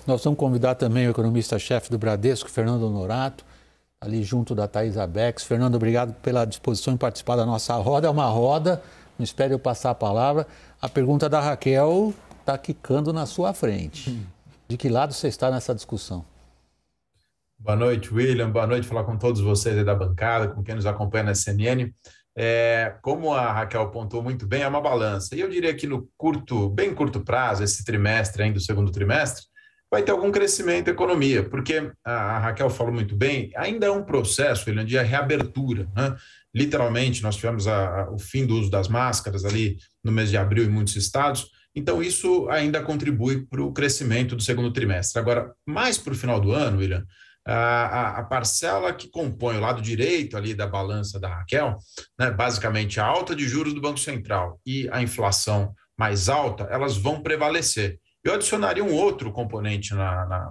Nós vamos convidar também o economista-chefe do Bradesco, Fernando Honorato, ali junto da Thais Abex. Fernando, obrigado pela disposição em participar da nossa roda. É uma roda, não espere eu passar a palavra. A pergunta da Raquel está quicando na sua frente. De que lado você está nessa discussão? Boa noite, William. Boa noite, falar com todos vocês aí da bancada, com quem nos acompanha na CNN. Como a Raquel apontou muito bem, é uma balança. E eu diria que no bem curto prazo, esse trimestre ainda, o segundo trimestre, vai ter algum crescimento da economia, porque a Raquel falou muito bem, ainda é um processo, William, de reabertura, né? Literalmente, nós tivemos o fim do uso das máscaras ali no mês de abril em muitos estados, então isso ainda contribui para o crescimento do segundo trimestre. Agora, mais para o final do ano, William, a parcela que compõe o lado direito ali da balança da Raquel, né, basicamente a alta de juros do Banco Central e a inflação mais alta, elas vão prevalecer. Eu adicionaria um outro componente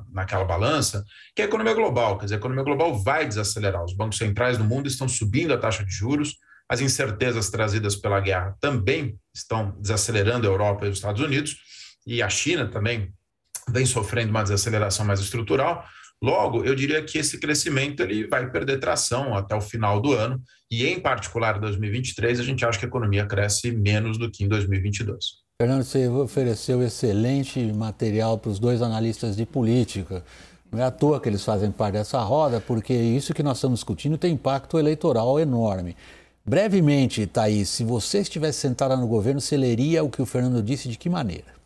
naquela balança, que é a economia global. Quer dizer, a economia global vai desacelerar. Os bancos centrais do mundo estão subindo a taxa de juros, as incertezas trazidas pela guerra também estão desacelerando a Europa e os Estados Unidos, e a China também vem sofrendo uma desaceleração mais estrutural. Logo, eu diria que esse crescimento ele vai perder tração até o final do ano, e em particular em 2023, a gente acha que a economia cresce menos do que em 2022. Fernando, você ofereceu excelente material para os dois analistas de política. Não é à toa que eles fazem parte dessa roda, porque isso que nós estamos discutindo tem impacto eleitoral enorme. Brevemente, Thaís, se você estivesse sentada no governo, você leria o que o Fernando disse de que maneira?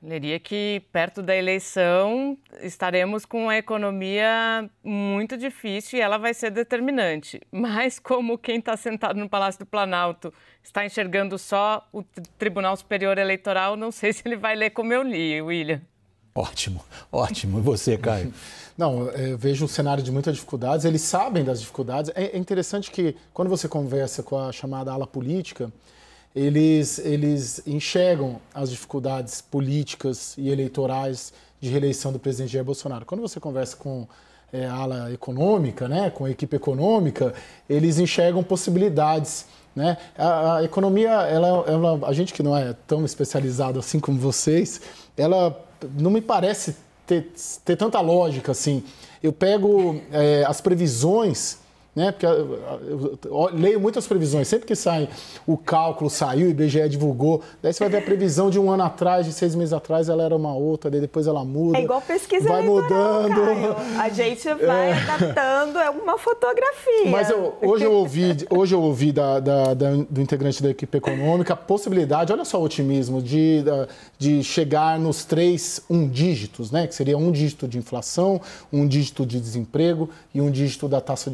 Leria que perto da eleição estaremos com uma economia muito difícil e ela vai ser determinante. Mas como quem está sentado no Palácio do Planalto está enxergando só o Tribunal Superior Eleitoral, não sei se ele vai ler como eu li, William. Ótimo, ótimo. E você, Caio? Não, eu vejo um cenário de muitas dificuldades, eles sabem das dificuldades. É interessante que quando você conversa com a chamada ala política, eles enxergam as dificuldades políticas e eleitorais de reeleição do presidente Jair Bolsonaro. Quando você conversa com a ala econômica, né, com a equipe econômica, eles enxergam possibilidades. Né? A economia, a gente que não é tão especializado assim como vocês, ela não me parece ter tanta lógica assim. Eu pego as previsões, né? Porque eu leio muitas previsões, sempre que sai o cálculo, saiu, o IBGE divulgou, daí você vai ver a previsão de um ano atrás, de 6 meses atrás, ela era uma outra, daí depois ela muda. É igual pesquisa vai eleitoral, mudando. Caio. A gente vai adaptando, é uma fotografia. Mas hoje eu ouvi do integrante da equipe econômica a possibilidade, olha só o otimismo, de chegar nos 3 dígitos, né? Que seria 1 dígito de inflação, 1 dígito de desemprego e 1 dígito da taxa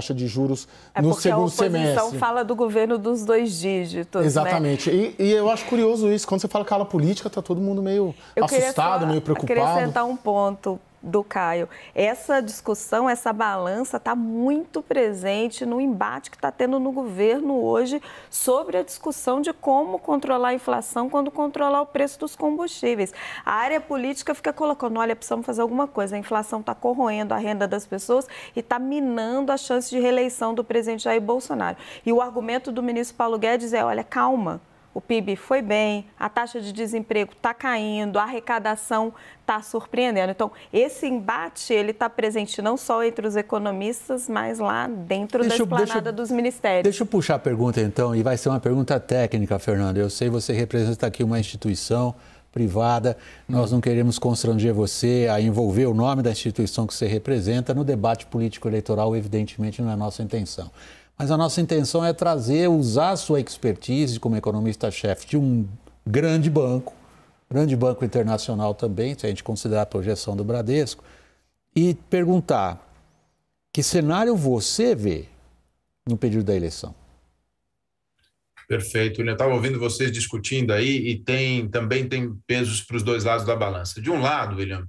de juros no segundo semestre. A oposição fala do governo dos 2 dígitos. Exatamente. Né? E eu acho curioso isso. Quando você fala cala política, está todo mundo meio assustado, meio preocupado. Eu queria acrescentar um ponto do Caio. Essa discussão, essa balança está muito presente no embate que está tendo no governo hoje sobre a discussão de como controlar a inflação quando controlar o preço dos combustíveis. A área política fica colocando, olha, precisamos fazer alguma coisa, a inflação está corroendo a renda das pessoas e está minando a chance de reeleição do presidente Jair Bolsonaro. E o argumento do ministro Paulo Guedes é, olha, calma. O PIB foi bem, a taxa de desemprego está caindo, a arrecadação está surpreendendo. Então, esse embate ele está presente não só entre os economistas, mas lá dentro da esplanada dos ministérios. Deixa eu puxar a pergunta, então, e vai ser uma pergunta técnica, Fernando. Eu sei que você representa aqui uma instituição privada, nós não queremos constranger você a envolver o nome da instituição que você representa no debate político-eleitoral, evidentemente não é a nossa intenção. Mas a nossa intenção é usar a sua expertise como economista-chefe de um grande banco internacional também, se a gente considerar a projeção do Bradesco, e perguntar que cenário você vê no período da eleição? Perfeito, eu estava ouvindo vocês discutindo aí e também tem pesos para os dois lados da balança. De um lado, William,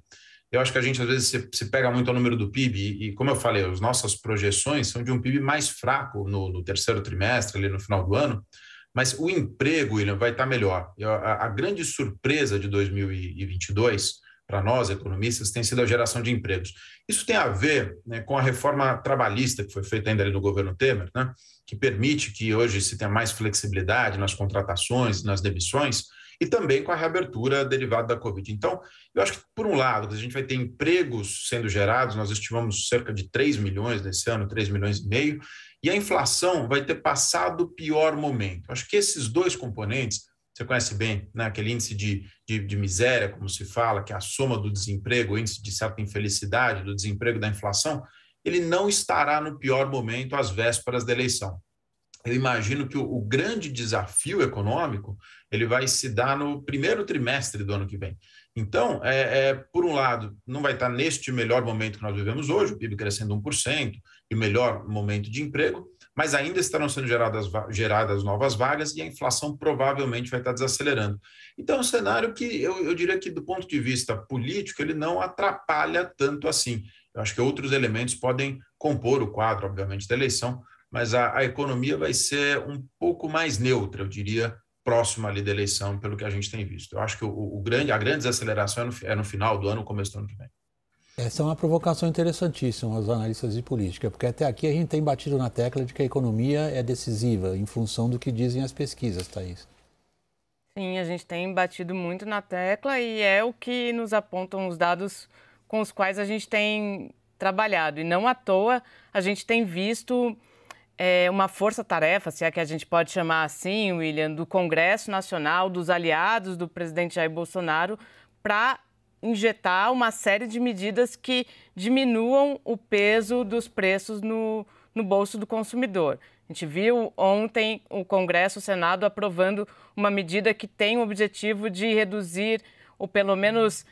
eu acho que a gente às vezes se pega muito ao número do PIB e como eu falei, as nossas projeções são de um PIB mais fraco no terceiro trimestre, ali no final do ano, mas o emprego, William, vai estar melhor. A grande surpresa de 2022 para nós, economistas, tem sido a geração de empregos. Isso tem a ver, né, com a reforma trabalhista que foi feita ainda ali no governo Temer, né, que permite que hoje se tenha mais flexibilidade nas contratações, nas demissões, e também com a reabertura derivada da Covid. Então, eu acho que, por um lado, a gente vai ter empregos sendo gerados, nós estimamos cerca de 3 milhões nesse ano, 3 milhões e meio, e a inflação vai ter passado o pior momento. Eu acho que esses dois componentes, você conhece bem, né, aquele índice de miséria, como se fala, que é a soma do desemprego, o índice de certa infelicidade, do desemprego e da inflação, ele não estará no pior momento às vésperas da eleição. Eu imagino que o grande desafio econômico ele vai se dar no primeiro trimestre do ano que vem. Então, por um lado, não vai estar neste melhor momento que nós vivemos hoje, o PIB crescendo 1%, e o melhor momento de emprego, mas ainda estarão sendo geradas novas vagas e a inflação provavelmente vai estar desacelerando. Então, é um cenário que eu diria que, do ponto de vista político, ele não atrapalha tanto assim. Eu acho que outros elementos podem compor o quadro, obviamente, da eleição, mas a economia vai ser um pouco mais neutra, eu diria, próxima ali da eleição, pelo que a gente tem visto. Eu acho que a grande desaceleração é no final do ano, começo do ano que vem. Essa é uma provocação interessantíssima aos analistas de política, porque até aqui a gente tem batido na tecla de que a economia é decisiva, em função do que dizem as pesquisas, Thaís. Sim, a gente tem batido muito na tecla e é o que nos apontam os dados com os quais a gente tem trabalhado. E não à toa a gente tem visto uma força-tarefa, se é que a gente pode chamar assim, William, do Congresso Nacional, dos aliados do presidente Jair Bolsonaro, para injetar uma série de medidas que diminuam o peso dos preços no bolso do consumidor. A gente viu ontem o Congresso, o Senado, aprovando uma medida que tem o objetivo de reduzir, ou pelo menos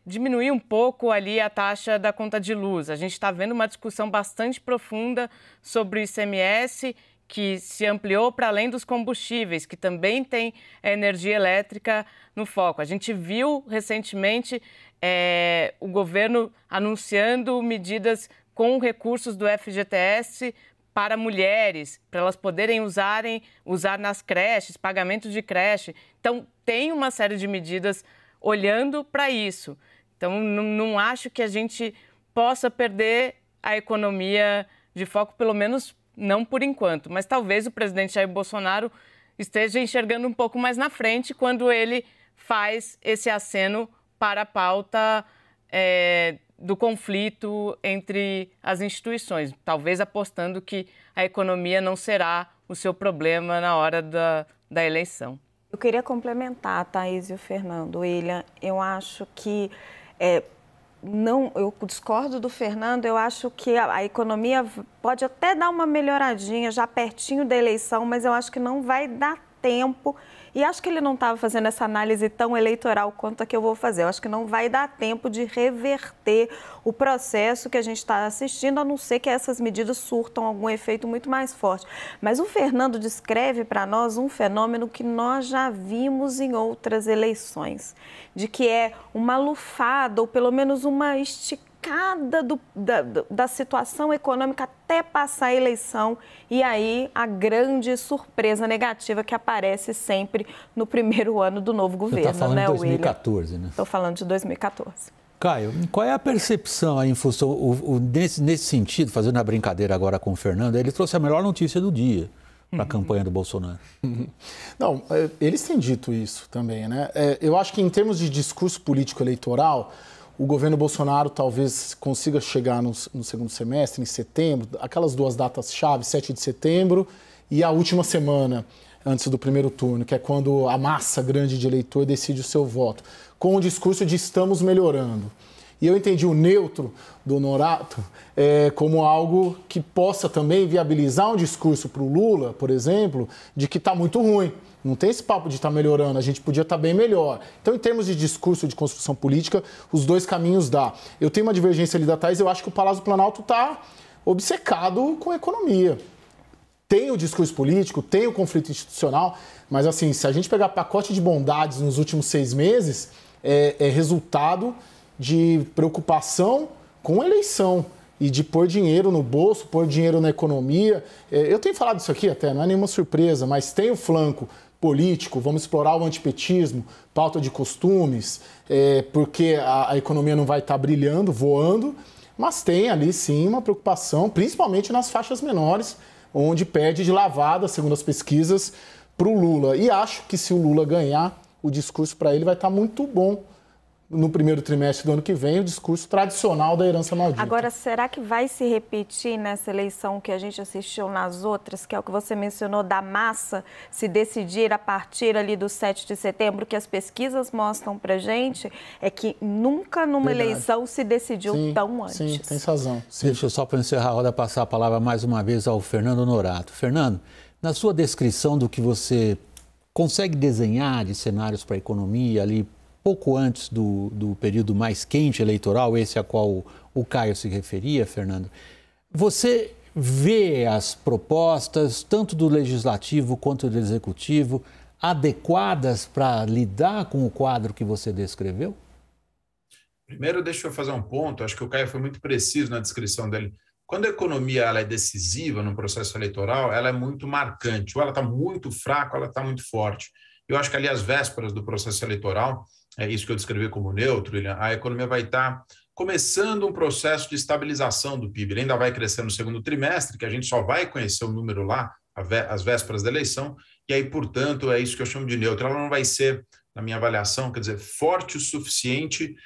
diminuir um pouco ali a taxa da conta de luz. A gente está vendo uma discussão bastante profunda sobre o ICMS, que se ampliou para além dos combustíveis, que também tem a energia elétrica no foco. A gente viu recentemente o governo anunciando medidas com recursos do FGTS para mulheres, para elas poderem usar nas creches, pagamento de creche. Então, tem uma série de medidas olhando para isso. Então, não acho que a gente possa perder a economia de foco, pelo menos não por enquanto, mas talvez o presidente Jair Bolsonaro esteja enxergando um pouco mais na frente quando ele faz esse aceno para a pauta do conflito entre as instituições, talvez apostando que a economia não será o seu problema na hora da eleição. Eu queria complementar, Thaís e o Fernando. William, eu acho que eu discordo do Fernando, eu acho que a economia pode até dar uma melhoradinha já pertinho da eleição, mas eu acho que não vai dar tempo, e acho que ele não estava fazendo essa análise tão eleitoral quanto a que eu vou fazer. Eu acho que não vai dar tempo de reverter o processo que a gente está assistindo, a não ser que essas medidas surtam algum efeito muito mais forte. Mas o Fernando descreve para nós um fenômeno que nós já vimos em outras eleições, de que é uma lufada, ou pelo menos uma esticada da situação econômica até passar a eleição, e aí a grande surpresa negativa que aparece sempre no primeiro ano do novo governo. Você está falando de 2014, né? Estou falando de 2014. Caio, qual é a percepção aí em função, nesse sentido, fazendo a brincadeira agora com o Fernando, ele trouxe a melhor notícia do dia para a campanha do Bolsonaro. Não, eles têm dito isso também, né? Eu acho que em termos de discurso político eleitoral, o governo Bolsonaro talvez consiga chegar no segundo semestre, em setembro, aquelas duas datas-chave, 7 de setembro e a última semana antes do primeiro turno, que é quando a massa grande de eleitor decide o seu voto, com o discurso de estamos melhorando. E eu entendi o neutro do Honorato como algo que possa também viabilizar um discurso para o Lula, por exemplo, de que está muito ruim. Não tem esse papo de estar melhorando, a gente podia estar bem melhor. Então, em termos de discurso de construção política, os dois caminhos dá. Eu tenho uma divergência ali da Thaís, eu acho que o Palácio do Planalto está obcecado com a economia. Tem o discurso político, tem o conflito institucional, mas assim, se a gente pegar pacote de bondades nos últimos 6 meses, é resultado de preocupação com a eleição e de pôr dinheiro no bolso, pôr dinheiro na economia. Eu tenho falado isso aqui até, não é nenhuma surpresa, mas tem o flanco político, vamos explorar o antipetismo, pauta de costumes, porque a economia não vai estar brilhando, voando, mas tem ali sim uma preocupação, principalmente nas faixas menores, onde perde de lavada, segundo as pesquisas, para o Lula. E acho que se o Lula ganhar, o discurso para ele vai estar muito bom no primeiro trimestre do ano que vem, o discurso tradicional da herança maldita. Agora, será que vai se repetir nessa eleição que a gente assistiu nas outras, que é o que você mencionou, da massa se decidir a partir ali do 7 de setembro, que as pesquisas mostram pra gente, é que nunca numa eleição se decidiu tão antes. Sim, tem razão. Sim. Deixa eu só para encerrar a roda passar a palavra mais uma vez ao Fernando Honorato. Fernando, na sua descrição do que você consegue desenhar de cenários para a economia ali, pouco antes do período mais quente eleitoral, esse a qual o Caio se referia, Fernando, você vê as propostas, tanto do Legislativo quanto do Executivo, adequadas para lidar com o quadro que você descreveu? Primeiro, deixa eu fazer um ponto, acho que o Caio foi muito preciso na descrição dele. Quando a economia ela é decisiva no processo eleitoral, ela é muito marcante, ou ela está muito fraca, ou ela está muito forte. Eu acho que ali, às vésperas do processo eleitoral, é isso que eu descrevi como neutro, William, a economia vai estar começando um processo de estabilização do PIB. Ele ainda vai crescer no segundo trimestre, que a gente só vai conhecer o número lá, às vésperas da eleição, e aí, portanto, é isso que eu chamo de neutro. Ela não vai ser, na minha avaliação, quer dizer, forte o suficiente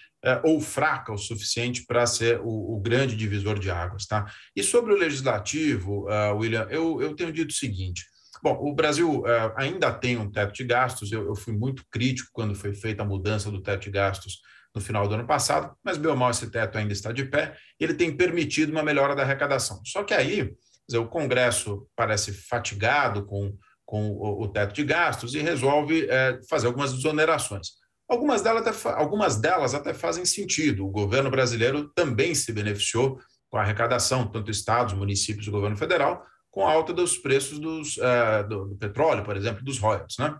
ou fraca o suficiente para ser o grande divisor de águas. Tá? E sobre o legislativo, William, eu tenho dito o seguinte. Bom, o Brasil ainda tem um teto de gastos, eu fui muito crítico quando foi feita a mudança do teto de gastos no final do ano passado, mas, bem ou mal, esse teto ainda está de pé, ele tem permitido uma melhora da arrecadação. Só que aí, quer dizer, o Congresso parece fatigado com o teto de gastos e resolve fazer algumas desonerações. Algumas delas até fazem sentido, o governo brasileiro também se beneficiou com a arrecadação, tanto estados, municípios e governo federal, com a alta dos preços do petróleo, por exemplo, dos royalties, né?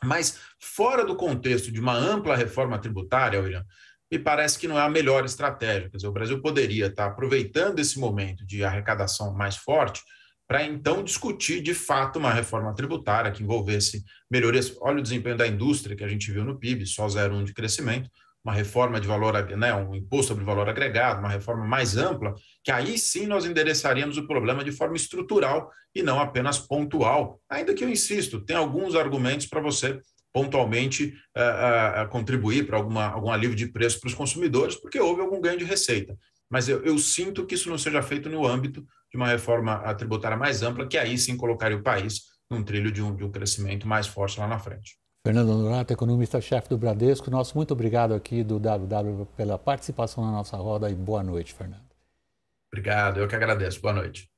Mas fora do contexto de uma ampla reforma tributária, William, me parece que não é a melhor estratégia. Quer dizer, o Brasil poderia estar aproveitando esse momento de arrecadação mais forte para então discutir de fato uma reforma tributária que envolvesse melhorias. Olha o desempenho da indústria que a gente viu no PIB, só 0,1 de crescimento. Uma reforma de valor, né, um imposto sobre valor agregado, uma reforma mais ampla, que aí sim nós endereçaríamos o problema de forma estrutural e não apenas pontual. Ainda que eu insisto, tem alguns argumentos para você pontualmente contribuir para algum alívio de preço para os consumidores, porque houve algum ganho de receita. Mas eu sinto que isso não seja feito no âmbito de uma reforma tributária mais ampla, que aí sim colocaria o país num trilho de um crescimento mais forte lá na frente. Fernando Honorato, economista-chefe do Bradesco, nosso muito obrigado aqui do WW pela participação na nossa roda e boa noite, Fernando. Obrigado, eu que agradeço. Boa noite.